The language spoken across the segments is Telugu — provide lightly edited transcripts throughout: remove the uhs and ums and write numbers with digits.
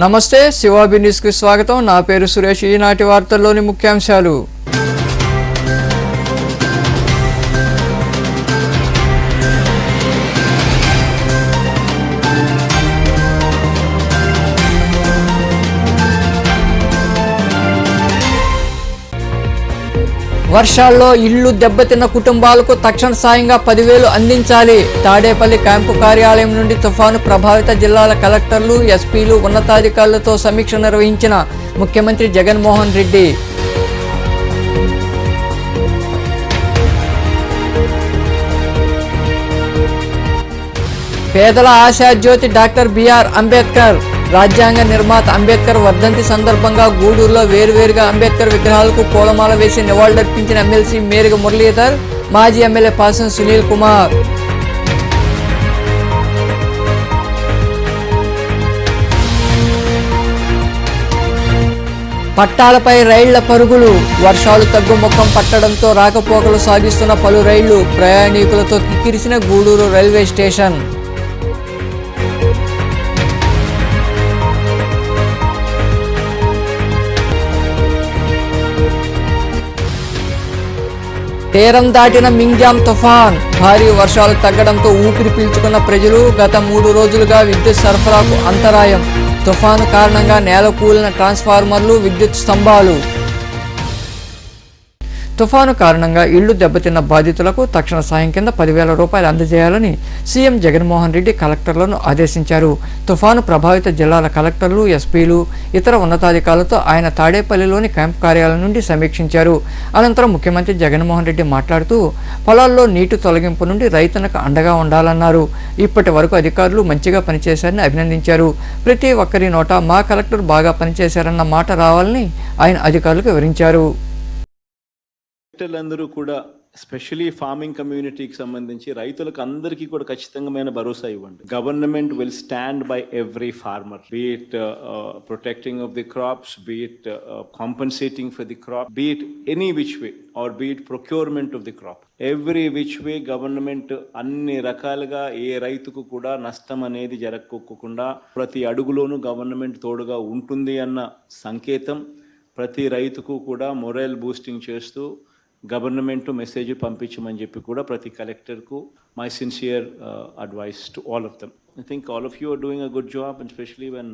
నమస్తే శివాబి న్యూస్ కి స్వాగతం. నా పేరు సురేష్. ఈనాటి వార్తల్లోని ముఖ్యాంశాలు. వర్షాల్లో ఇళ్లు దెబ్బతిన్న కుటుంబాలకు తక్షణ సాయంగా 10,000 అందించాలి. తాడేపల్లి క్యాంపు కార్యాలయం నుండి తుఫాను ప్రభావిత జిల్లాల కలెక్టర్లు, ఎస్పీలు, ఉన్నతాధికారులతో సమీక్ష నిర్వహించిన ముఖ్యమంత్రి జగన్మోహన్ రెడ్డి. పేదల ఆశాజ్యోతి డాక్టర్ బిఆర్ అంబేద్కర్. రాజ్యాంగ నిర్మాత అంబేద్కర్ వర్ధంతి సందర్భంగా గూడూరులో వేరువేరుగా అంబేద్కర్ విగ్రహాలకు పూలమాల వేసి నివాళులర్పించిన ఎమ్మెల్సీ మేరుగ మురళీధర్, మాజీ ఎమ్మెల్యే పాసం సునీల్ కుమార్. పట్టాలపై రైళ్ల పరుగులు. వర్షాలు తగ్గుముఖం పట్టడంతో రాకపోకలు సాగిస్తున్న పలు రైళ్లు. ప్రయాణికులతో కిక్కిరిసిన గూడూరు రైల్వే స్టేషన్. తీరం దాటిన మింగ్జామ్ తుఫాన్. భారీ వర్షాలు తగ్గడంతో ఊపిరి పీల్చుకున్న ప్రజలు. గత 3 రోజులుగా విద్యుత్ సరఫరాకు అంతరాయం. తుఫాను కారణంగా నేలకూలిన ట్రాన్స్ఫార్మర్లు, విద్యుత్ స్తంభాలు. తుఫాను కారణంగా ఇళ్లు దెబ్బతిన్న బాధితులకు తక్షణ సాయం కింద 10,000 రూపాయలు అందజేయాలని సీఎం జగన్మోహన్ రెడ్డి కలెక్టర్లను ఆదేశించారు. తుఫాను ప్రభావిత జిల్లాల కలెక్టర్లు, ఎస్పీలు, ఇతర ఉన్నతాధికారులతో ఆయన తాడేపల్లిలోని క్యాంపు కార్యాలయం నుండి సమీక్షించారు. అనంతరం ముఖ్యమంత్రి జగన్మోహన్ రెడ్డి మాట్లాడుతూ పొలాల్లో నీటి తొలగింపు నుండి రైతులకు అండగా ఉండాలన్నారు. ఇప్పటి వరకు అధికారులు మంచిగా పనిచేశారని అభినందించారు. ప్రతి ఒక్కరి నోట మా కలెక్టర్ బాగా పనిచేశారన్న మాట రావాలని ఆయన అధికారులకు వివరించారు. అందరూ కూడా ఎస్పెషలీ ఫార్మింగ్ కమ్యూనిటీకి సంబంధించి రైతులకు అందరికీ కూడా ఖచ్చితంగా భరోసా ఇవ్వండి. Government will stand by every farmer, be it protecting of the crops, be it compensating for the crop, be it any which way or be it procurement of the crop. Every which way government అన్ని రకాలుగా ఏ రైతుకు కూడా నష్టం అనేది జరగకోకుండా ప్రతి అడుగులోనూ గవర్నమెంట్ తోడుగా ఉంటుంది అన్న సంకేతం ప్రతి రైతుకు కూడా మొరల్ బూస్టింగ్ చేస్తూ గవర్నమెంట్ మెసేజ్ పంపించమని చెప్పి కూడా ప్రతి కలెక్టర్కు my sincere advice to all of them. I think all of you are doing a good job, and especially when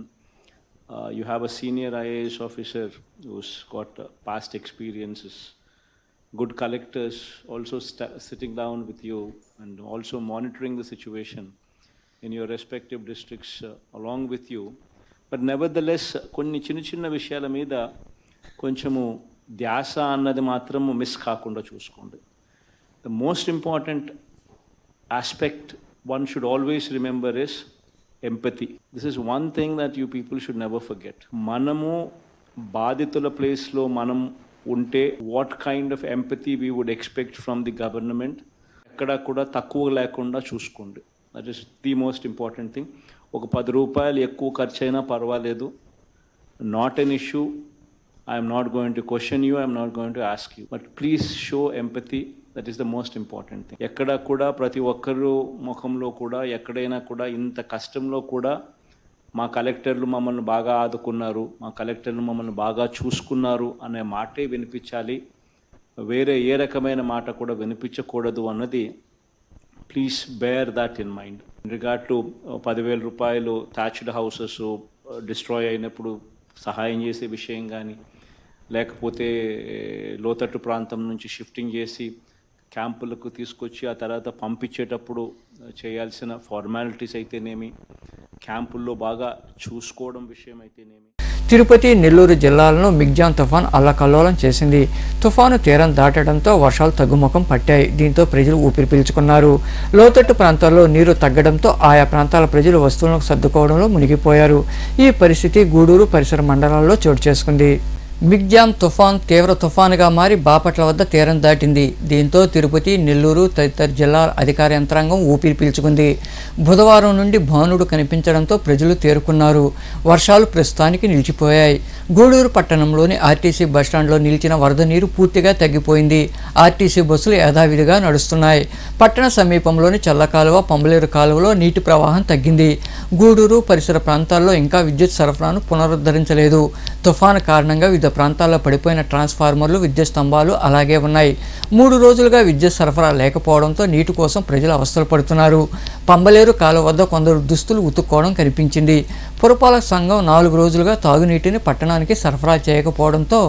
you have a senior IAS officer who's got past experiences, good collectors also sitting down with you and also monitoring the situation in your respective districts along with you. But nevertheless కొన్ని చిన్న విషయాల మీద కొంచెము ధ్యాస అన్నది మాత్రము మిస్ కాకుండా చూసుకోండి. The most important aspect one should always remember is empathy. This is one thing that you people should never forget. మనము బాధితుల ప్లేస్లో మనం ఉంటే what kind of empathy we would expect from the government ఎక్కడ కూడా తక్కువ లేకుండా చూసుకోండి. That is the most important thing. ఒక 10 రూపాయలు ఎక్కువ ఖర్చు అయినా పర్వాలేదు, not an issue. I am not going to question you, I am not going to ask you, but please show empathy. That is the most important thing. ఎక్కడ కూడా ప్రతి ఒక్కరు ముఖంలో కూడా ఎక్కడైనా కూడా ఇంత కష్టంలో కూడా మా కలెక్టర్లు మమ్మల్ని బాగా ఆదుకున్నారు, మా కలెక్టర్లు మమ్మల్ని బాగా చూసుకున్నారు అనే మాటే వినిపించాలి. వేరే ఏ రకమైన మాట కూడా వినిపించకూడదు అన్నది please bear that in mind. In regard to 10,000 రూపాయలు థ్యాచ్డ్ హౌసెస్ డిస్ట్రాయ్ అయినప్పుడు సహాయం చేసే విషయం కానీ, లేకపోతే లోతట్టు ప్రాంతం నుంచి షిఫ్టింగ్ చేసి క్యాంపులకు తీసుకొచ్చి ఆ తర్వాత పంపించేటప్పుడు చేయాల్సిన ఫార్మాలిటీస్ అయితేనేమి, క్యాంపుల్లో బాగా చూసుకోవడం విషయం అయితేనేమి. తిరుపతి, నెల్లూరు జిల్లాలను మిగ్జామ్ తుఫాన్ అల్లకల్లోలం చేసింది. తుఫాను తీరం దాటడంతో వర్షాలు తగ్గుముఖం పట్టాయి. దీంతో ప్రజలు ఊపిరి పీల్చుకున్నారు. లోతట్టు ప్రాంతాల్లో నీరు తగ్గడంతో ఆయా ప్రాంతాల ప్రజలు వస్తువులను సర్దుకోవడంలో మునిగిపోయారు. ఈ పరిస్థితి గూడూరు పరిసర మండలాల్లో చోటు చేసుకుంది. మిగ్జామ్ తుఫాన్ తీవ్ర తుఫానుగా మారి బాపట్ల వద్ద తీరం దాటింది. దీంతో తిరుపతి, నెల్లూరు తదితర జిల్లాల అధికార యంత్రాంగం ఊపిరి పీల్చుకుంది. బుధవారం నుండి భానుడు కనిపించడంతో ప్రజలు తేరుకున్నారు. వర్షాలు ప్రస్తుతానికి నిలిచిపోయాయి. గూడూరు పట్టణంలోని ఆర్టీసీ బస్టాండ్లో నిలిచిన వరద నీరు పూర్తిగా తగ్గిపోయింది. ఆర్టీసీ బస్సులు యథావిధిగా నడుస్తున్నాయి. పట్టణ సమీపంలోని చల్లకాలువ, పంబలేరు కాలువలో నీటి ప్రవాహం తగ్గింది. గూడూరు పరిసర ప్రాంతాల్లో ఇంకా విద్యుత్ సరఫరాను పునరుద్ధరించలేదు. తుఫాను కారణంగా వివిధ ప్రాంతాల్లో పడిపోయిన ట్రాన్స్ఫార్మర్లు, విద్యుత్ స్తంభాలు అలాగే ఉన్నాయి. 3 రోజులుగా విద్యుత్ సరఫరా లేకపోవడంతో నీటి కోసం ప్రజలు అవస్థలు పడుతున్నారు. పంబలేరు కాలువ వద్ద కొందరు దుస్తులు ఉతుక్కోవడం కనిపించింది. పురపాలక సంఘం 4 రోజులుగా తాగునీటిని పట్టణానికి సరఫరా చేయకపోవడంతో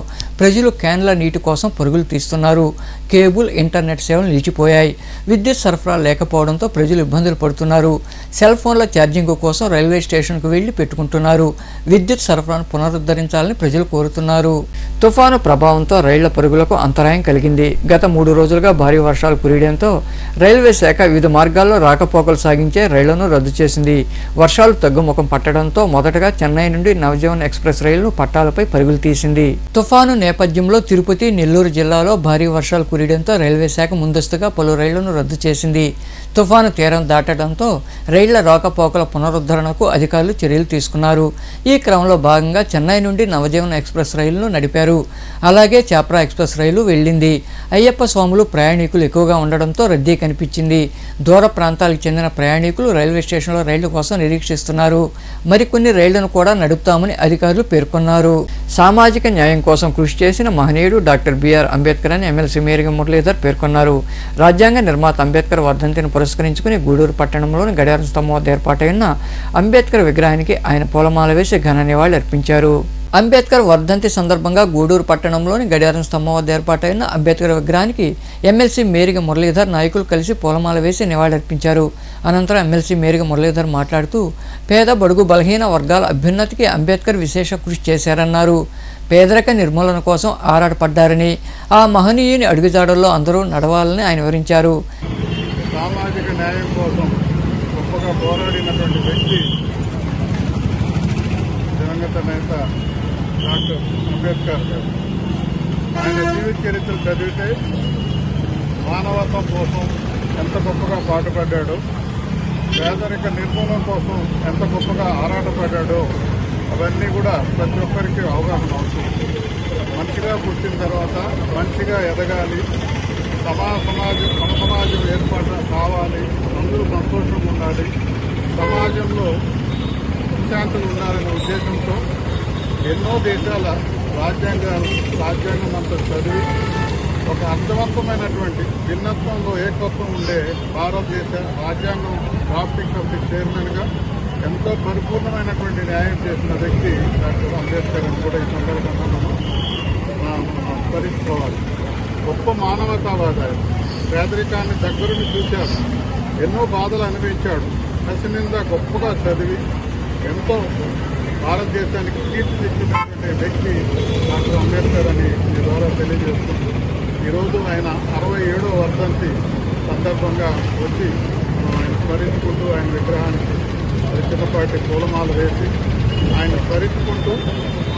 ప్రజలు క్యాన్ల నీటి కోసం పరుగులు తీస్తున్నారు. కేబుల్, ఇంటర్నెట్ సేవలు నిలిచిపోయాయి. విద్యుత్ సరఫరా లేకపోవడంతో ప్రజలు ఇబ్బందులు పడుతున్నారు. సెల్ ఫోన్ల ఛార్జింగ్ కోసం రైల్వే స్టేషన్కు వెళ్లి పెట్టుకుంటున్నారు. విద్యుత్ సరఫరాను పునరుద్ధరించాలని ప్రజలు కోరుతున్నారు. తుఫాను ప్రభావంతో రైళ్ల పరుగులకు అంతరాయం కలిగింది. గత 3 రోజులుగా భారీ వర్షాలు కురియడంతో రైల్వే శాఖ వివిధ మార్గాల్లో రాకపోకలు సాగించే రైళ్లను రద్దు చేసింది. వర్షాలు తగ్గుముఖం పట్టడంతో మొదటగా చెన్నై నుండి నవజీవన్ ఎక్స్ప్రెస్ రైలును పట్టాలపై పరుగులు తీసింది. తుఫాను నేపథ్యంలో తిరుపతి, నెల్లూరు జిల్లాలో భారీ వర్షాలు కురియడంతో రైల్వే శాఖ ముందస్తుగా పలు రైళ్లను రద్దు చేసింది. తుఫాను తీరం దాటడంతో రైళ్ల రాకపోకల పునరుద్ధరణకు అధికారులు చర్యలు తీసుకున్నారు. ఈ క్రమంలో భాగంగా చెన్నై నుండి నవజీవన్ ఎక్స్ప్రెస్ రైలును నడిపారు. అలాగే చాప్రా ఎక్స్ప్రెస్ రైలు వెళ్ళింది. అయ్యప్ప స్వాములు ప్రయాణికులు ఎక్కువగా ఉండడంతో రద్దీ కనిపించింది. దూర ప్రాంతాలకు చెందిన ప్రయాణికులు రైల్వే స్టేషన్లో రైళ్ల కోసం నిరీక్షిస్తున్నారు. మరికొన్ని రైళ్లను కూడా నడుపుతామని అధికారులు పేర్కొన్నారు. సామాజిక న్యాయం కోసం కృషి చేసిన మహనీయుడు డాక్టర్ బిఆర్ అంబేద్కర్ అని ఎమ్మెల్సీ మేరిగ మురళీధర్ పేర్కొన్నారు. రాజ్యాంగ నిర్మాత అంబేద్కర్ వర్ధంతిని పురస్కరించుకుని గూడూరు పట్టణంలోని గడియారం స్తంభం వద్ద ఏర్పాటైన అంబేద్కర్ విగ్రహానికి ఆయన పూలమాల వేసి ఘన నివాళులు అర్పించారు. అంబేద్కర్ వర్ధంతి సందర్భంగా గూడూరు పట్టణంలోని గడియారం స్తంభం వద్ద ఏర్పాటైన అంబేద్కర్ విగ్రహానికి ఎమ్మెల్సీ మేరిగ మురళీధర్ నాయకులు కలిసి పూలమాల వేసి నివాళులర్పించారు. అనంతరం ఎమ్మెల్సీ మేరిగ మురళీధర్ మాట్లాడుతూ పేద, బడుగు, బలహీన వర్గాల అభ్యున్నతికి అంబేద్కర్ విశేష కృషి చేశారన్నారు. పేదరిక నిర్మూలన కోసం ఆరాటపడ్డారని, ఆ మహనీయుని అడుగుజాడల్లో అందరూ నడవాలని ఆయన వివరించారు. సామాజిక న్యాయం కోసం గొప్పగా పోరాడినటువంటి వ్యక్తి దివంగత నేత డాక్టర్ అంబేద్కర్ గారు. ఆయన జీవిత చరిత్ర చదివితే మానవత్వం కోసం ఎంత గొప్పగా పాటుపడ్డాడో, పేదరిక నిర్మూలన కోసం ఎంత గొప్పగా ఆరాటపడ్డాడో అవన్నీ కూడా ప్రతి ఒక్కరికి అవగాహన అవుతుంది. మనిషిగా పుట్టిన తర్వాత మంచిగా ఎదగాలి, సమాజం ఏర్పాటు కావాలి, అందరూ సంతోషంగా ఉండాలి, సమాజంలో శాంతులు ఉండాలనే ఉద్దేశంతో ఎన్నో దేశాల రాజ్యాంగం అంతా చదివి ఒక అర్థవంతమైనటువంటి భిన్నత్వంలో ఏకత్వం ఉండే భారతదేశ రాజ్యాంగం డ్రాఫ్టింగ్ కమిటీ చైర్మన్గా ఎంతో పరిపూర్ణమైనటువంటి న్యాయం చేసిన వ్యక్తి డాక్టర్ అంబేద్కర్ అని కూడా ఈ సందర్భంగా మనం స్మరించుకోవాలి. గొప్ప మానవతావాది, పేదరికాన్ని దగ్గరుండి చూశాడు, ఎన్నో బాధలు అనుభవించాడు. కసి మీద గొప్పగా చదివి ఎంతో భారతదేశానికి కీర్తి తెచ్చినటువంటి వ్యక్తి డాక్టర్ అంబేద్కర్ అని మీ ద్వారా తెలియజేస్తుంది. ఈరోజు ఆయన 67వ వర్ధంతి సందర్భంగా వచ్చి ఆయన స్మరించుకుంటూ ఆయన విగ్రహానికి చిన్నపాటి పూలమాల వేసి ఆయన స్మరించుకుంటూ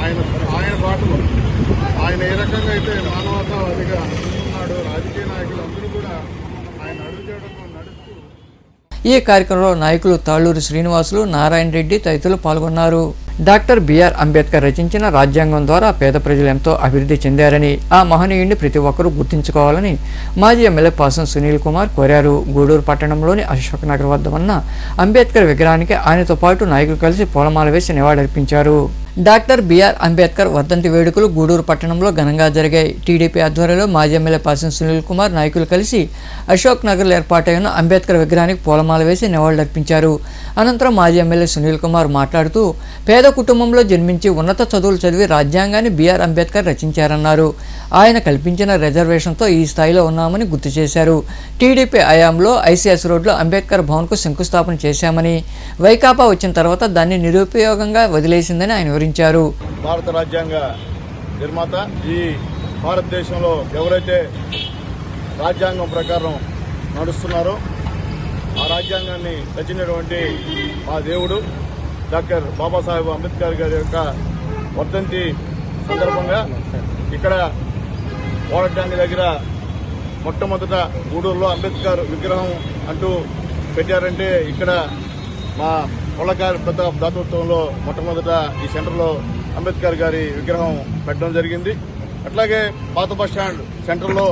ఆయన బాటలో ఆయన ఏ రకంగా అయితే మానవతావాదిగా ఉన్నాడో రాజకీయ నాయకులు అందరూ కూడా ఆయన అడుగుజాడల్లో నడుస్తూ. ఈ కార్యక్రమంలో నాయకులు తాళ్ళూరి శ్రీనివాసులు, నారాయణ రెడ్డి తదితరులు పాల్గొన్నారు. డాక్టర్ బిఆర్ అంబేద్కర్ రచించిన రాజ్యాంగం ద్వారా పేద ప్రజలు ఎంతో అభివృద్ధి చెందారని, ఆ మహనీయుడిని ప్రతి ఒక్కరూ గుర్తించుకోవాలని మాజీ ఎమ్మెల్యే పాసం సునీల్ కుమార్ కోరారు. గూడూరు పట్టణంలోని అశోక్ నగర్ వద్ద ఉన్న అంబేద్కర్ విగ్రహానికి ఆయనతో పాటు నాయకులు కలిసి పూలమాల వేసి నివాళులర్పించారు. డాక్టర్ బిఆర్ అంబేద్కర్ వర్ధంతి వేడుకలు గూడూరు పట్టణంలో ఘనంగా జరిగాయి. టీడీపీ ఆధ్వర్యంలో మాజీ ఎమ్మెల్యే పాసం సునీల్ కుమార్ నాయకులు కలిసి అశోక్ నగర్లో ఏర్పాటైన అంబేద్కర్ విగ్రహానికి పూలమాల వేసి నివాళులర్పించారు. అనంతరం మాజీ ఎమ్మెల్యే సునీల్ కుమార్ మాట్లాడుతూ పేద కుటుంబంలో జన్మించి ఉన్నత చదువులు చదివి రాజ్యాంగాన్ని బిఆర్ అంబేద్కర్ రచించారన్నారు. ఆయన కల్పించిన రిజర్వేషన్తో ఈ స్థాయిలో ఉన్నామని గుర్తు చేశారు. టీడీపీ హయాంలో ఐసీఎస్ రోడ్లో అంబేద్కర్ భవన్కు శంకుస్థాపన చేశామని, వైకాపా వచ్చిన తర్వాత దాన్ని నిరుపయోగంగా వదిలేసిందని ఆయన వివరించారు. భారత రాజ్యాంగ నిర్మాత, ఈ భారతదేశంలో ఎవరైతే రాజ్యాంగం ప్రకారం నడుస్తున్నారో ఆ రాజ్యాంగాన్ని రచించినటువంటి మా దేవుడు డాక్టర్ బాబాసాహెబ్ అంబేద్కర్ గారి యొక్క వర్ధంతి సందర్భంగా ఇక్కడ ఓడటాన్ని దగ్గర మొట్టమొదట గూడూరులో అంబేద్కర్ విగ్రహం అంటూ పెట్టారంటే ఇక్కడ మా పొలకారి పెద్ద దాతృత్వంలో మొట్టమొదట ఈ సెంటర్లో అంబేద్కర్ గారి విగ్రహం పెట్టడం జరిగింది. అట్లాగే పాత బస్ స్టాండ్ సెంటర్లో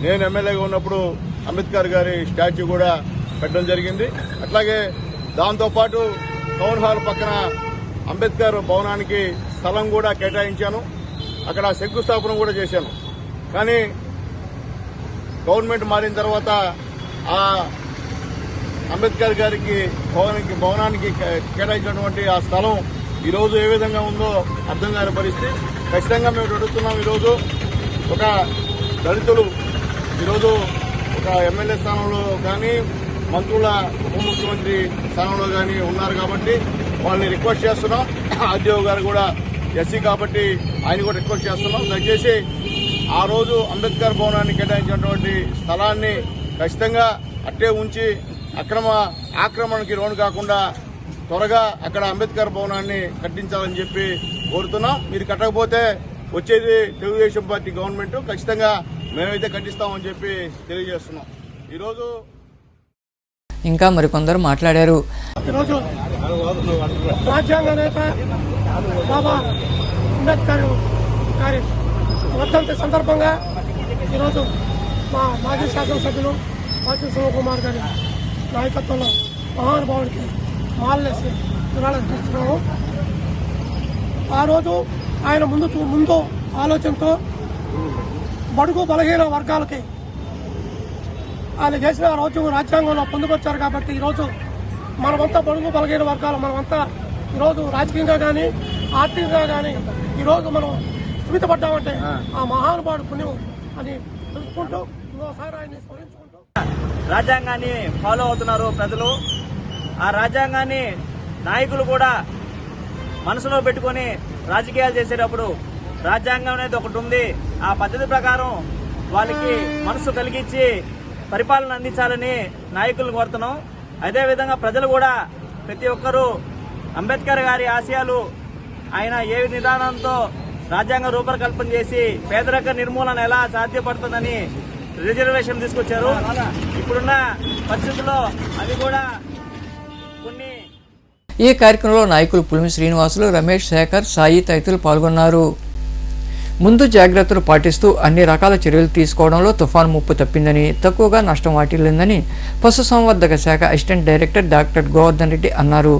నేను ఎమ్మెల్యేగా ఉన్నప్పుడు అంబేద్కర్ గారి స్టాచ్యూ కూడా పెట్టడం జరిగింది. అట్లాగే దాంతోపాటు టౌన్ హాల్ పక్కన అంబేద్కర్ భవనానికి స్థలం కూడా కేటాయించాను. అక్కడ శంకుస్థాపన కూడా చేశాను. కానీ గవర్నమెంట్ మారిన తర్వాత ఆ అంబేద్కర్ గారికి భవనానికి కేటాయించినటువంటి ఆ స్థలం ఈరోజు ఏ విధంగా ఉందో అర్థం కాని పరిస్థితి. ఖచ్చితంగా మేము అడుగుతున్నాం. ఈరోజు ఒక దళితులు ఈరోజు ఒక ఎమ్మెల్యే స్థానంలో కానీ మంత్రుల ఉప ముఖ్యమంత్రి స్థానంలో కానీ ఉన్నారు కాబట్టి వాళ్ళని రిక్వెస్ట్ చేస్తున్నాం. ఆర్డీఓ గారు కూడా ఎస్సీ కాబట్టి ఆయన కూడా రిక్వెస్ట్ చేస్తున్నాం. దయచేసి ఆ రోజు అంబేద్కర్ భవనాన్ని కేటాయించినటువంటి స్థలాన్ని ఖచ్చితంగా అట్టే ఉంచి ఆక్రమణకి లోను కాకుండా త్వరగా అక్కడ అంబేద్కర్ భవనాన్ని కట్టించాలని చెప్పి కోరుతున్నాం. మీరు కట్టకపోతే వచ్చేది తెలుగుదేశం పార్టీ గవర్నమెంట్, ఖచ్చితంగా మేమైతే కట్టిస్తామని చెప్పి తెలియజేస్తున్నాం. ఈరోజు ఇంకా మరికొందరు మాట్లాడారు. ఈరోజు రాజ్యాంగ నేత బాబా అంబేద్కర్ గారి వర్ధంతి సందర్భంగా ఈరోజు మా మాజీ శాసనసభ్యులు మాజీ శివకుమార్ గారి నాయకత్వంలో మహానుభావుడికి మాలనేసి నిరాళిస్తున్నాము. ఆ రోజు ఆయన ముందు ఆలోచనతో బడుగు బలహీన వర్గాలకి ఆయన చేసిన రాజ్యాంగంలో పొందుపరిచారు. కాబట్టి ఈరోజు మనమంతా బడుగు బలహీన వర్గాలు మనమంతా ఈరోజు రాజకీయంగా కానీ ఆర్థికంగా కానీ ఈరోజు మనం స్థిమితపడ్డామంటే ఆ మహానుభావుడు పుణ్యం అని తెలుసుకుంటూ ఇంకోసారి ఆయన్ని స్మరించుకుంటూ రాజ్యాంగాన్ని ఫాలో అవుతున్నారు ప్రజలు. ఆ రాజ్యాంగాన్ని నాయకులు కూడా మనసులో పెట్టుకొని రాజకీయాలు చేసేటప్పుడు రాజ్యాంగం అనేది ఒకటి ఉంది. ఆ పద్ధతి ప్రకారం వాళ్ళకి మనసు కలిగించి పరిపాలన అందించాలని నాయకులను కోరుతున్నాం. అదేవిధంగా ప్రజలు కూడా ప్రతి ఒక్కరూ అంబేద్కర్ గారి ఆశయాలు ఆయన ఏ విధానంతో రాజ్యాంగ రూపకల్పన చేసి పేదరిక నిర్మూలన ఎలా సాధ్యపడుతుందని రిజర్వేషన్ తీసుకొచ్చారు. ఇప్పుడున్న పరిస్థితుల్లో అవి కూడా కొన్ని. ఈ కార్యక్రమంలో నాయకులు పులిమి శ్రీనివాసులు, రమేష్, శేఖర్, సాయి తదితరులు పాల్గొన్నారు. ముందు జాగ్రత్తలు పాటిస్తూ అన్ని రకాల చర్యలు తీసుకోవడంలో తుఫాను ముప్పు తప్పిందని, తక్కువగా నష్టం వాటిల్లిందని పశుసంవర్ధక శాఖ assistant director doctor Govardhan Reddy అన్నారు.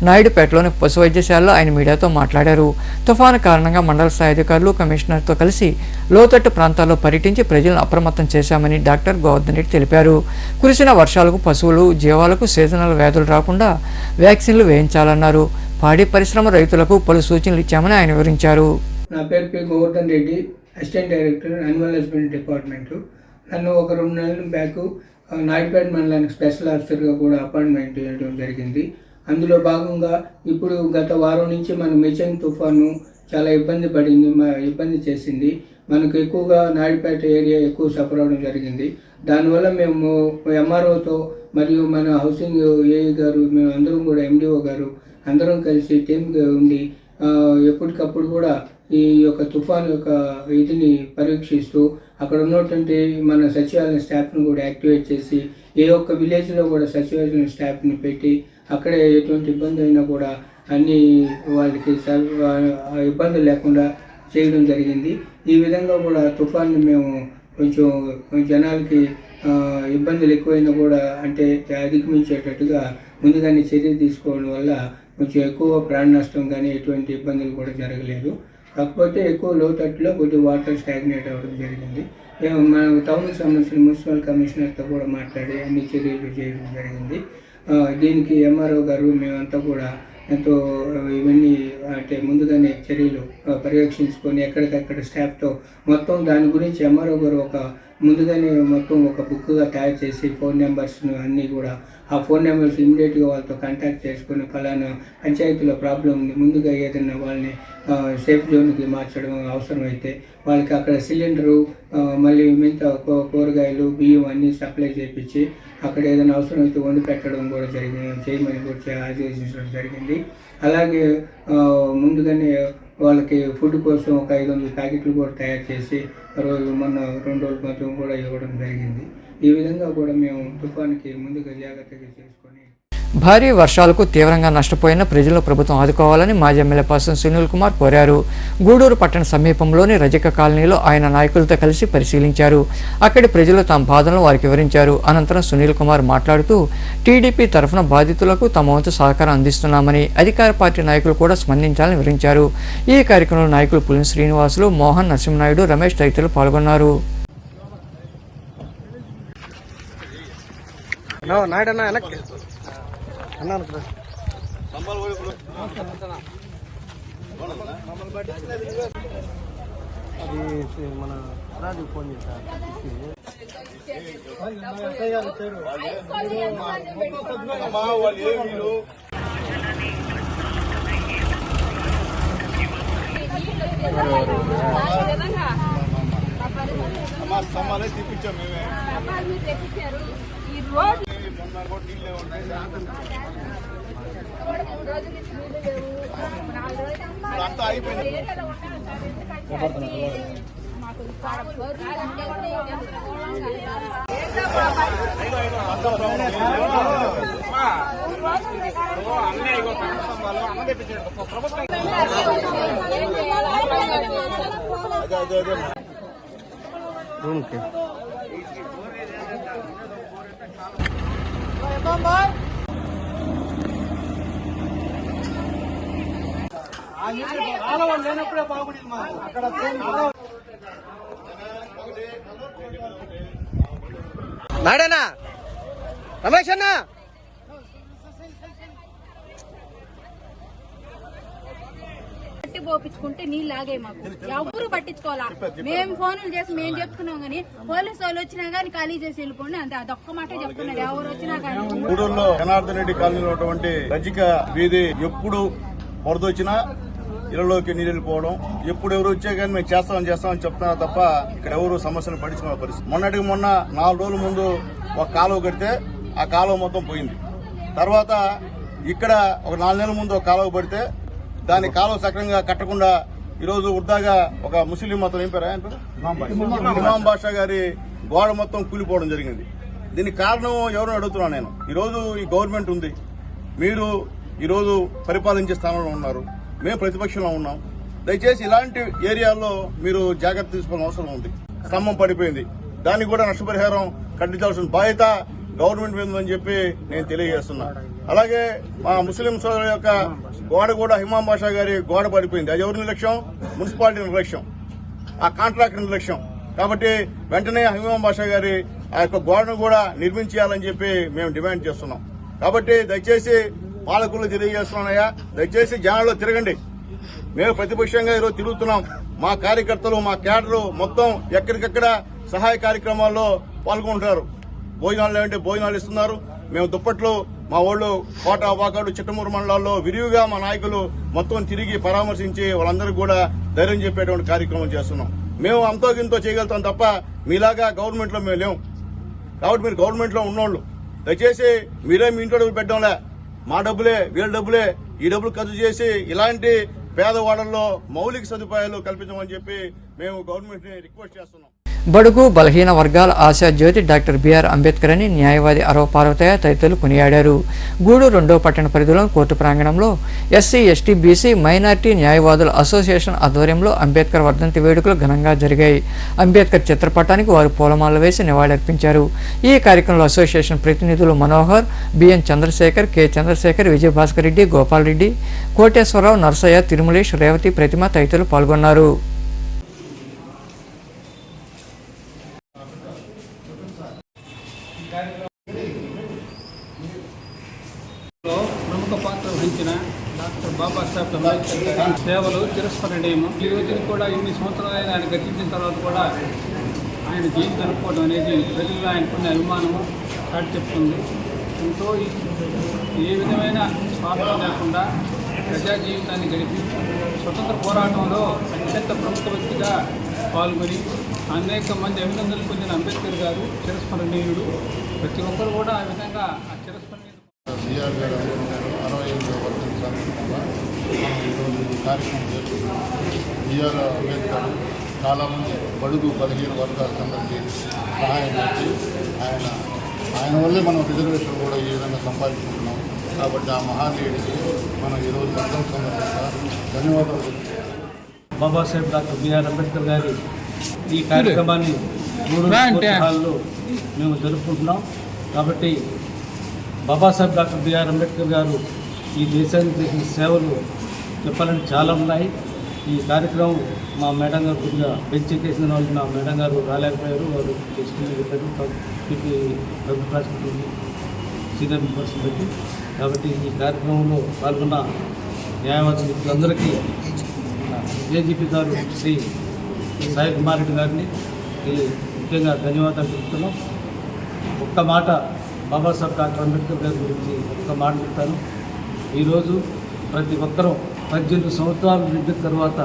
నాయుడుపేటలోని పశు వైద్యశాలలో ఆయన మీడియాతో మాట్లాడారు. తుఫాను కారణంగా మండల స్థాయి అధికారులు, కమిషనర్తో కలిసి లోతట్టు ప్రాంతాల్లో పర్యటించి ప్రజలను అప్రమత్తం చేశామని డాక్టర్ గోవర్ధన్ రెడ్డి తెలిపారు. కురిసిన వర్షాలకు పశువులు, జీవాలకు సీజనల్ వ్యాధులు రాకుండా వ్యాక్సిన్లు వేయించాలన్నారు. పాడి పరిశ్రమ రైతులకు పలు సూచనలు ఇచ్చామని ఆయన వివరించారు. నా పేరు Govardhan Reddy, assistant director animal husbandry department. నన్ను ఒక 2 నెలల బ్యాక్ నాయుడుపేట మండలానికి స్పెషల్ ఆఫీసర్గా కూడా అపాయింట్మెంట్ చేయడం జరిగింది. అందులో భాగంగా ఇప్పుడు గత వారం నుంచి మన మిచెంగ్ తుఫాను చాలా ఇబ్బంది చేసింది. మనకు ఎక్కువగా నాయుడుపేట ఏరియా ఎక్కువ సఫర్ అవడం జరిగింది. దానివల్ల మేము ఎంఆర్ఓతో మరియు మన హౌసింగ్ ఏఈ గారు, మేము అందరం కూడా ఎండిఓ గారు అందరం కలిసి టీమ్గా ఉండి ఎప్పటికప్పుడు కూడా ఈ యొక్క తుఫాను యొక్క ఇదిని పరీక్షిస్తూ అక్కడ ఉన్నటువంటి మన సచివాలయం స్టాఫ్ను కూడా యాక్టివేట్ చేసి ఏ ఒక్క విలేజ్లో కూడా సచివాలయం స్టాఫ్ని పెట్టి అక్కడే ఎటువంటి ఇబ్బంది అయినా కూడా అన్ని వాళ్ళకి ఇబ్బంది లేకుండా చేయడం జరిగింది. ఈ విధంగా కూడా తుఫాన్ని మేము కొంచెం జనాలకి ఇబ్బందులు ఎక్కువైనా కూడా అంటే అధిగమించేటట్టుగా ముందుగానే చర్య తీసుకోవడం వల్ల కొంచెం ఎక్కువ ప్రాణ నష్టం కానీ ఎటువంటి ఇబ్బందులు కూడా జరగలేదు. కాకపోతే ఎక్కువ లోతట్టులో కొద్దిగా వాటర్ స్టాగ్నేట్ అవ్వడం జరిగింది. మన టౌన్కి సంబంధించిన మున్సిపల్ కమిషనర్తో కూడా మాట్లాడి అన్ని చర్యలు చేయడం జరిగింది. దీనికి ఎంఆర్ఓ గారు మేమంతా కూడా ఎంతో ఇవన్నీ అంటే ముందుగానే చర్యలు పర్యవేక్షించుకొని ఎక్కడికక్కడ స్టాఫ్తో మొత్తం దాని గురించి ఎంఆర్ఓ గారు ముందుగానే మొత్తం ఒక బుక్గా తయారు చేసి ఫోన్ నెంబర్స్ను అన్నీ కూడా ఆ ఫోన్ నెంబర్స్ ఇమీడియట్గా వాళ్ళతో కాంటాక్ట్ చేసుకుని ఫలానా పంచాయతీలో ప్రాబ్లం ఉంది, ముందుగా ఏదైనా వాళ్ళని సేఫ్ జోన్కి మార్చడం అవసరమైతే వాళ్ళకి అక్కడ సిలిండరు మళ్ళీ మిగతా కూరగాయలు, బియ్యం అన్నీ సప్లై చేయించి అక్కడ ఏదైనా అవసరమైతే వండి పెట్టడం కూడా చేయమని కూడా ఆదేశించడం జరిగింది. అలాగే ముందుగానే వాళ్ళకి ఫుడ్ కోసం ఒక 500 ప్యాకెట్లు కూడా తయారు చేసి మొన్న 2 రోజుల క్రితం కూడా ఇవ్వడం జరిగింది. ఈ విధంగా కూడా మేము తుఫాన్కి ముందుగా జాగ్రత్తగా చేసుకొని భారీ వర్షాలకు తీవ్రంగా నష్టపోయిన ప్రజలను ప్రభుత్వం ఆదుకోవాలని మాజీ ఎమ్మెల్యే పర్సన్ సునీల్ కుమార్ కోరారు. గూడూరు పట్టణ సమీపంలోని రజక కాలనీలో ఆయన నాయకులతో కలిసి పరిశీలించారు. అక్కడి ప్రజలు తమ బాధలను వారికి వివరించారు. అనంతరం సునీల్ కుమార్ మాట్లాడుతూ టీడీపీ తరఫున బాధితులకు తమ వంతు సహకారం అందిస్తున్నామని, అధికార పార్టీ నాయకులు కూడా స్పందించాలని వివరించారు. ఈ కార్యక్రమంలో నాయకులు పులిని శ్రీనివాసులు, మోహన్, నరసింహనాయుడు, రమేష్ తదితరులు పాల్గొన్నారు. తీపించాం మేమే అంతా అయిపోయింది. నాడనా రమేష్ అన్న పోపించుకుంటే నీళ్ళు ఆగే మాకు ఎవరు పట్టించుకోవాలా. మేము ఫోన్లు చేసి మేము చెప్తున్నాం గానీ పోలీసు వాళ్ళు వచ్చినా గానీ ఖాళీ చేసి వెళ్ళిపోండి అంతే. అదొక్క మాటే చెప్తున్నారు ఎవరు వచ్చినా కానీ. గూడూరులో జనార్దన్ రెడ్డి కాలనీలో ఉన్నటువంటి రజిక వీధి ఎప్పుడు వరదొచ్చినా ఇళ్లలోకి నీళ్ళు వెళ్ళిపోవడం, ఎప్పుడు ఎవరు వచ్చే కానీ మేము చేస్తామని చెప్తున్నారు తప్ప ఇక్కడ ఎవరు సమస్యను పట్టించుకునే పరిస్థితి. మొన్న 4 రోజుల ముందు ఒక కాలువ కడితే ఆ కాలువ మొత్తం పోయింది. తర్వాత ఇక్కడ ఒక 4 నెలల ముందు ఒక కాలువ పడితే దాని కాలువ సక్రంగా కట్టకుండా ఈరోజు వృద్ధాగా ఒక ముస్లిం మతం ఏం పేరు ఇమాం బాషా గారి గోడ మొత్తం కూలిపోవడం జరిగింది. దీనికి కారణం ఎవరు అడుగుతున్నాను నేను. ఈరోజు ఈ గవర్నమెంట్ ఉంది, మీరు ఈరోజు పరిపాలించే స్థానంలో ఉన్నారు, మేము ప్రతిపక్షంలో ఉన్నాం. దయచేసి ఇలాంటి ఏరియాల్లో మీరు జాగ్రత్త తీసుకోవాల్సిన అవసరం ఉంది. స్తంభం పడిపోయింది, దానికి కూడా నష్టపరిహారం కట్టించాల్సిన బాధ్యత గవర్నమెంట్ మీద ఉందని చెప్పి నేను తెలియజేస్తున్నా. అలాగే మా ముస్లిం సోదరుల యొక్క గోడ కూడా ఇమాం బాషా గారి గోడ పడిపోయింది. అది ఎవరి నిర్లక్ష్యం? మున్సిపాలిటీ నిర్లక్ష్యం, ఆ కాంట్రాక్టర్ నిర్లక్ష్యం. కాబట్టి వెంటనే ఇమాం బాషా గారి ఆ యొక్క గోడను కూడా నిర్మించేయాలని చెప్పి మేము డిమాండ్ చేస్తున్నాం. కాబట్టి దయచేసి పాలకులు తెలియజేస్తున్నానయ్యా, దయచేసి జనాల్లో తిరగండి. మేము ప్రతిపక్షంగా ఈరోజు తిరుగుతున్నాం. మా కార్యకర్తలు, మా క్యాడరు మొత్తం ఎక్కడికక్కడ సహాయ కార్యక్రమాల్లో పాల్గొంటున్నారు. భోజనాలు లేవంటే భోజనాలు ఇస్తున్నారు. మేము దుప్పట్లు మా వాళ్ళు కోట, వాకాడు, చిట్టమూరు మండలాల్లో విరివిగా మా నాయకులు మొత్తం తిరిగి పరామర్శించి వాళ్ళందరికీ కూడా ధైర్యం చెప్పేటువంటి కార్యక్రమం చేస్తున్నాం. మేము అంతో గింతో చేయగలుగుతాం తప్ప మీలాగా గవర్నమెంట్ లో మేము లేవు. కాబట్టి మీరు గవర్నమెంట్ లో ఉన్నోళ్ళు దయచేసి మీరే మీ ఇంట్లో డబ్బులు పెట్టడంలే, మా డబ్బులే వీళ్ళ డబ్బులే, ఈ డబ్బులు ఖర్చు చేసి ఇలాంటి పేదవాడల్లో మౌలిక సదుపాయాలు కల్పించమని చెప్పి మేము గవర్నమెంట్ ని రిక్వెస్ట్ చేస్తున్నాం. బడుగు బలహీన వర్గాల ఆశాజ్యోతి డాక్టర్ బిఆర్ అంబేద్కర్ అని న్యాయవాది అరవ పార్వతయ్య తదితరులు కొనియాడారు. గూడూరు 2వ పట్టణ పరిధిలోని కోర్టు ప్రాంగణంలో ఎస్సీ, ఎస్టీ, బీసీ, మైనార్టీ న్యాయవాదుల అసోసియేషన్ ఆధ్వర్యంలో అంబేద్కర్ వర్ధంతి వేడుకలు ఘనంగా జరిగాయి. అంబేద్కర్ చిత్రపటానికి వారు పూలమాలలు వేసి నివాళులర్పించారు. ఈ కార్యక్రమంలో అసోసియేషన్ ప్రతినిధులు మనోహర్, బిఎన్ చంద్రశేఖర్, కె చంద్రశేఖర్, విజయభాస్కర్ రెడ్డి, గోపాల్ రెడ్డి, కోటేశ్వరరావు, నర్సయ్య, తిరుమలేష్, రేవతి, ప్రతిమ తదితరులు పాల్గొన్నారు. ప్రముఖ పాత్ర వహించిన డాక్టర్ బాబాసాహెబ్ అంబేద్కర్ గారి సేవలు చిరస్మరణీయము. ఈ రోజుకి కూడా ఇన్ని సంవత్సరాలైన ఆయన గతించిన తర్వాత కూడా ఆయన జీవితం జరుపుకోవడం అనేది ప్రజల్లో ఆయనకున్న అభిమానము చాటి చెప్తుంది. ఎంతో ఏ విధమైన స్వార్థం లేకుండా ప్రజా జీవితాన్ని గడిపి స్వతంత్ర పోరాటంలో అత్యంత ప్రముఖ వ్యక్తిగా పాల్గొని అనేక మంది అభినందనలు పొందిన అంబేద్కర్ గారు చిరస్మరణీయుడు. ప్రతి ఒక్కరు కూడా ఆ విధంగా ఆ చిరస్మరణీయుడు. బిఆర్ గారు 68వ వర్ధంతి సందర్భంగా మనం ఈరోజు కార్యక్రమం చేస్తున్నాం. బిఆర్ అంబేద్కర్ చాలామంది బడుగు 15 వర్గాలకు అందరికీ సహాయం చేసి ఆయన వల్లే మనం రిజర్వేషన్ కూడా ఈ విధంగా సంపాదించుకుంటున్నాం. కాబట్టి ఆ మహానీయుడికి మనం ఈరోజు వర్గం సందర్భంగా ధన్యవాదాలు. బాబాసాహెబ్ డాక్టర్ బిఆర్ అంబేద్కర్ గారి ఈ కార్యక్రమాన్ని 3 హాల్లో మేము జరుపుకుంటున్నాం. కాబట్టి బాబాసాహెబ్ డాక్టర్ బిఆర్ అంబేద్కర్ గారు ఈ దేశానికి చేసిన సేవలు చెప్పాలంటే చాలా ఉన్నాయి. ఈ కార్యక్రమం మా మేడం గారు కొద్దిగా పెంచేసిన వాళ్ళు మా మేడం గారు రాలేకపోయారు. వారు టెస్టింగ్ పెట్టారు ప్రభుత్వ హాస్పిటల్ సీనియర్ పర్సన్ పెట్టి. కాబట్టి ఈ కార్యక్రమంలో పాల్గొన్న న్యాయవాది మిత్రులందరికీ ఏజీపీ గారు శ్రీ సాయి కుమార్ రెడ్డి గారిని ముఖ్యంగా ధన్యవాదాలు చెప్తున్నాం. ఒక్క మాట బాబాసాహెబ్ డాక్టర్ అంబేద్కర్ గారి గురించి ఒక్క మాట చెప్తాను. ఈరోజు ప్రతి ఒక్కరూ 18 సంవత్సరాలు నిండిన తర్వాత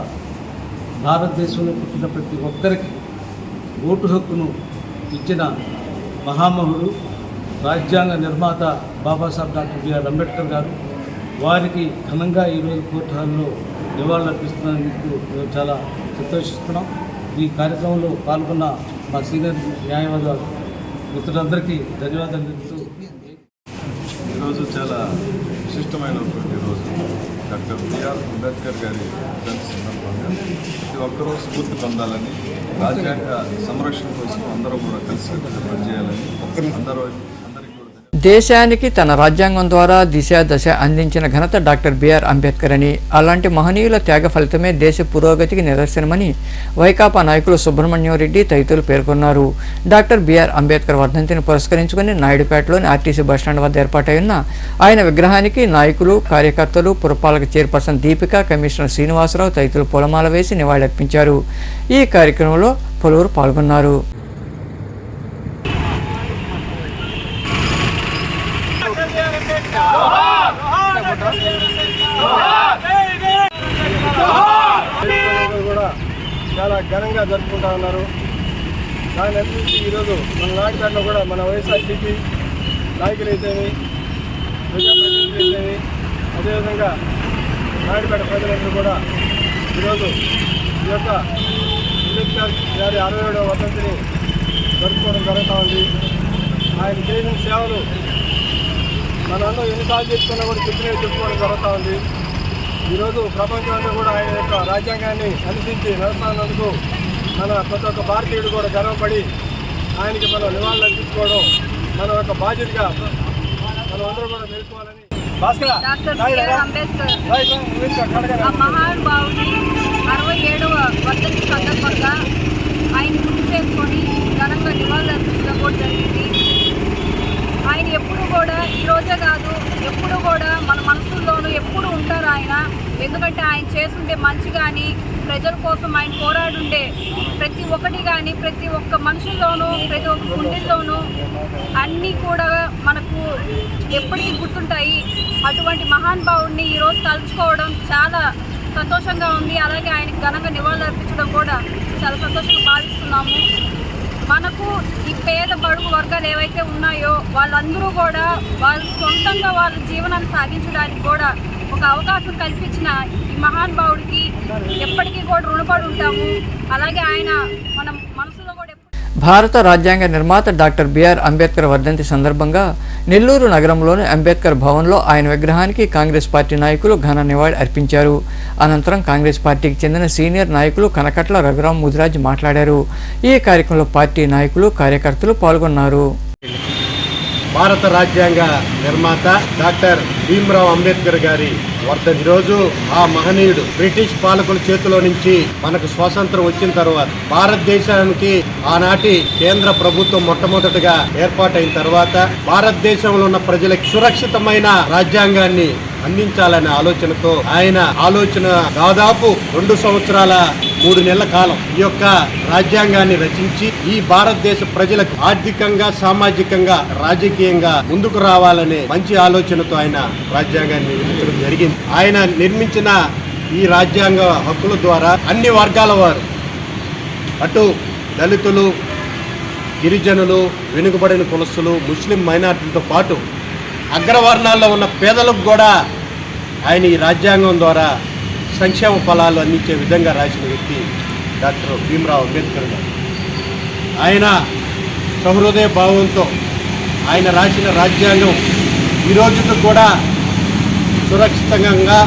భారతదేశంలో పుట్టిన ప్రతి ఒక్కరికి ఓటు హక్కును ఇచ్చిన మహామహుడు రాజ్యాంగ నిర్మాత బాబాసాహెబ్ డాక్టర్ బిఆర్ అంబేద్కర్ గారు. వారికి ఘనంగా ఈరోజు కోర్టు హాల్లో నివాళులర్పిస్తున్నందుకు మేము చాలా సంతోషిస్తున్నాం. ఈ కార్యక్రమంలో పాల్గొన్న మా సీనియర్ న్యాయవాద మిత్రులందరికీ ధన్యవాదాలు తెలుపుతూ ఈరోజు చాలా విశిష్టమైనటువంటి రోజు. డాక్టర్ బిఆర్ అంబేద్కర్ గారి జయంతి సందర్భంగా ప్రతి ఒక్కరూ స్ఫూర్తి పొందాలని, రాజ్యాంగ సంరక్షణ కోసం అందరూ కూడా కలిసి పనిచేయాలని అందరూ దేశానికి తన రాజ్యాంగం ద్వారా దిశ దశ అందించిన ఘనత డాక్టర్ బిఆర్ అంబేద్కర్ అని, అలాంటి మహనీయుల త్యాగ ఫలితమే దేశ పురోగతికి నిదర్శనమని వైకాపా నాయకులు సుబ్రహ్మణ్యం రెడ్డి తదితరులు పేర్కొన్నారు. డాక్టర్ బిఆర్ అంబేద్కర్ వర్ధంతిని పురస్కరించుకుని నాయుడుపేటలోని ఆర్టీసీ బస్టాండ్ వద్ద ఏర్పాటైన ఆయన విగ్రహానికి నాయకులు, కార్యకర్తలు, పురపాలక చైర్పర్సన్ దీపిక, కమిషనర్ శ్రీనివాసరావు తదితరులు పూలమాల వేసి నివాళులర్పించారు. ఈ కార్యక్రమంలో పలువురు పాల్గొన్నారు. కూడా చాలా ఘనంగా జరుపుకుంటా ఉన్నారు. దాని అభివృద్ధి ఈరోజు మన నాయుడుపేటలో కూడా మన వైఎస్ఆర్సీపీ నాయకులు అయితేమి, ప్రజాప్రతినిధులు అయితేమి, అదేవిధంగా నాయుడుపేట ప్రజలందరూ కూడా ఈరోజు ఈ యొక్క అంబేద్కర్ గారి 67వ వర్ధంతిని జరుపుకోవడం జరుగుతూ ఉంది. ఆయన చేసిన సేవలు మనందరూ ఎన్నిసార్లు చెప్పుకున్నా కూడా చెప్పుకోవడం జరుగుతూ ఉంది. ఈరోజు ప్రపంచంలో కూడా ఆయన యొక్క రాజ్యాంగాన్ని అనుసరించి నడుస్తున్నందుకు మన ప్రతి ఒక్క భారతీయుడు కూడా గర్వపడి ఆయనకి మనం నివాళులు అర్పించుకోవడం మన యొక్క బాధ్యతగా మనం అందరూ కూడా తెలుసుకోవాలని డాక్టర్ బిఆర్ అంబేద్కర్ మహానుభావుని 67వ వర్ధంతి సందర్భంగా ఆయన గుర్తు చేసుకొని ఘనంగా నివాళులు అర్పించడం కూడా జరిగింది. ఆయన ఎప్పుడు కూడా ఈరోజే కాదు, ఎప్పుడు కూడా మన మనసుల్లోనూ ఎప్పుడు ఉంటారు ఆయన. ఎందుకంటే ఆయన చేస్తుండే మంచి కానీ, ప్రజల కోసం ఆయన పోరాడుండే ప్రతి ఒక్కటి కానీ, ప్రతి ఒక్క మనుషుల్లోనూ, ప్రతి ఒక్క గుండెల్లోనూ అన్నీ కూడా మనకు ఎప్పటికీ గుర్తుంటాయి. అటువంటి మహానుభావుడిని ఈరోజు తలుచుకోవడం చాలా సంతోషంగా ఉంది. అలాగే ఆయనకి ఘనంగా నివాళులు అర్పించడం కూడా చాలా సంతోషంగా భావిస్తున్నాము. మనకు ఈ పేద బడుగు వర్గాలు ఏవైతే ఉన్నాయో వాళ్ళందరూ కూడా వాళ్ళ సొంతంగా వాళ్ళ జీవనాన్ని సాగించడానికి కూడా ఒక అవకాశం కల్పించిన ఈ మహానుభావుడికి ఎప్పటికీ కూడా రుణపడి ఉంటాము. అలాగే ఆయన మన మనసులో కూడా భారత రాజ్యాంగ నిర్మాత డాక్టర్ బిఆర్ అంబేద్కర్ వర్ధంతి సందర్భంగా నెల్లూరు నగరంలోని అంబేద్కర్ భవన్లో ఆయన విగ్రహానికి కాంగ్రెస్ పార్టీ నాయకులు ఘన నివాళి అర్పించారు. అనంతరం కాంగ్రెస్ పార్టీకి చెందిన సీనియర్ నాయకులు కనకట్ల రఘురాం ముదిరాజ్ మాట్లాడారు. ఈ కార్యక్రమంలో పార్టీ నాయకులు, కార్యకర్తలు పాల్గొన్నారు. భారత రాజ్యాంగ నిర్మాత డాక్టర్ భీమ్రావ్ అంబేద్కర్ గారి వర్ధంతి రోజు ఆ మహనీయుడు బ్రిటిష్ పాలకుల చేతిలో నుంచి మనకు స్వాతంత్రం వచ్చిన తర్వాత భారతదేశానికి ఆనాటి కేంద్ర ప్రభుత్వం మొట్టమొదటిగా ఏర్పాటైన తర్వాత భారతదేశంలో ఉన్న ప్రజలకు సురక్షితమైన రాజ్యాంగాన్ని అందించాలనే ఆలోచనతో ఆయన ఆలోచన దాదాపు 2 సంవత్సరాల 3 నెలల కాలం ఈ యొక్క రాజ్యాంగాన్ని రచించి ఈ భారతదేశ ప్రజలకు ఆర్థికంగా, సామాజికంగా, రాజకీయంగా ముందుకు రావాలనే మంచి ఆలోచనతో ఆయన రాజ్యాంగాన్ని నిర్మించడం జరిగింది. ఆయన నిర్మించిన ఈ రాజ్యాంగ హక్కుల ద్వారా అన్ని వర్గాల వారు, అటు దళితులు, గిరిజనులు, వెనుకబడిన కులస్తులు, ముస్లిం మైనార్టీలతో పాటు అగ్రవర్ణాల్లో ఉన్న పేదలకు కూడా ఆయన ఈ రాజ్యాంగం ద్వారా సంక్షేమ ఫలాలు అందించే విధంగా రాసిన వ్యక్తి డాక్టర్ భీమ్రావ్ అంబేద్కర్ గారు. ఆయన సహృదయ భావంతో ఆయన రాసిన రాజ్యాంగం ఈ రోజుకు కూడా సురక్షితంగా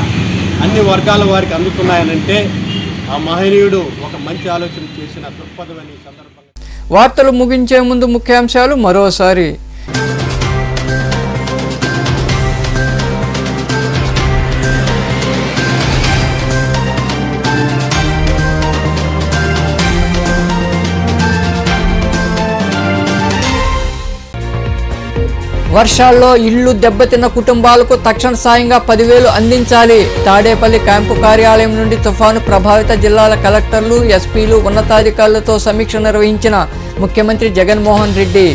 అన్ని వర్గాల వారికి అందుతున్నాయనంటే ఆ మహనీయుడు ఒక మంచి ఆలోచన చేసిన దృక్పథమని సందర్భంగా. వార్తలు ముగించే ముందు ముఖ్యాంశాలు మరోసారి. వర్షాల్లో ఇళ్లు దెబ్బతిన్న కుటుంబాలకు తక్షణ సాయంగా 10,000 అందించాలి. తాడేపల్లి క్యాంపు కార్యాలయం నుండి తుఫాను ప్రభావిత జిల్లాల కలెక్టర్లు, ఎస్పీలు, ఉన్నతాధికారులతో సమీక్ష నిర్వహించిన ముఖ్యమంత్రి జగన్మోహన్ రెడ్డి.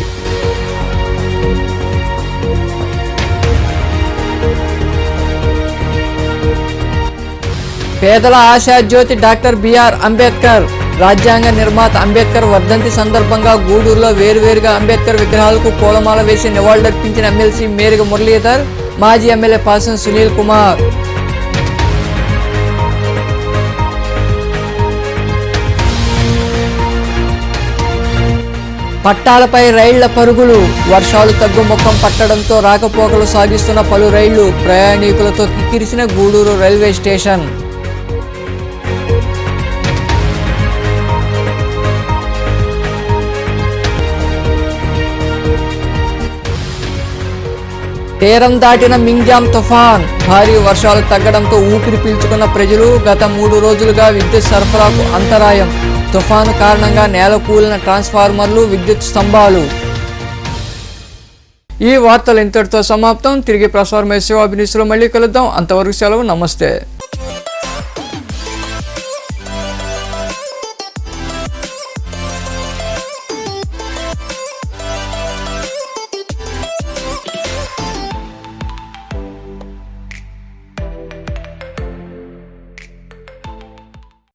పేదల ఆశాజ్యోతి డాక్టర్ బిఆర్ అంబేద్కర్. రాజ్యాంగ నిర్మాత అంబేద్కర్ వర్ధంతి సందర్భంగా గూడూరులో వేరువేరుగా అంబేద్కర్ విగ్రహాలకు పూలమాల వేసి నివాళులర్పించిన ఎమ్మెల్సీ మేరుగ మురళీధర్, మాజీ ఎమ్మెల్యే పాసం సునీల్ కుమార్. పట్టాలపై రైళ్ల పరుగులు. వర్షాలు తగ్గుముఖం పట్టడంతో రాకపోకలు సాగిస్తున్న పలు రైళ్లు. ప్రయాణికులతో కిక్కిరిసిన గూడూరు రైల్వే స్టేషన్. తీరం దాటిన మింగ్జామ్ తుఫాన్. భారీ వర్షాలు తగ్గడంతో ఊపిరి పీల్చుకున్న ప్రజలు. గత 3 రోజులుగా విద్యుత్ సరఫరాకు అంతరాయం. తుఫాను కారణంగా నేలకూలిన ట్రాన్స్ఫార్మర్లు, విద్యుత్ స్తంభాలు. ఈ వార్తలు ఇంతటితో సమాప్తం. తిరిగి ప్రసారమయ్యే శివాభినిస్లో మళ్ళీ కలుద్దాం. అంతవరకు సెలవు. నమస్తే.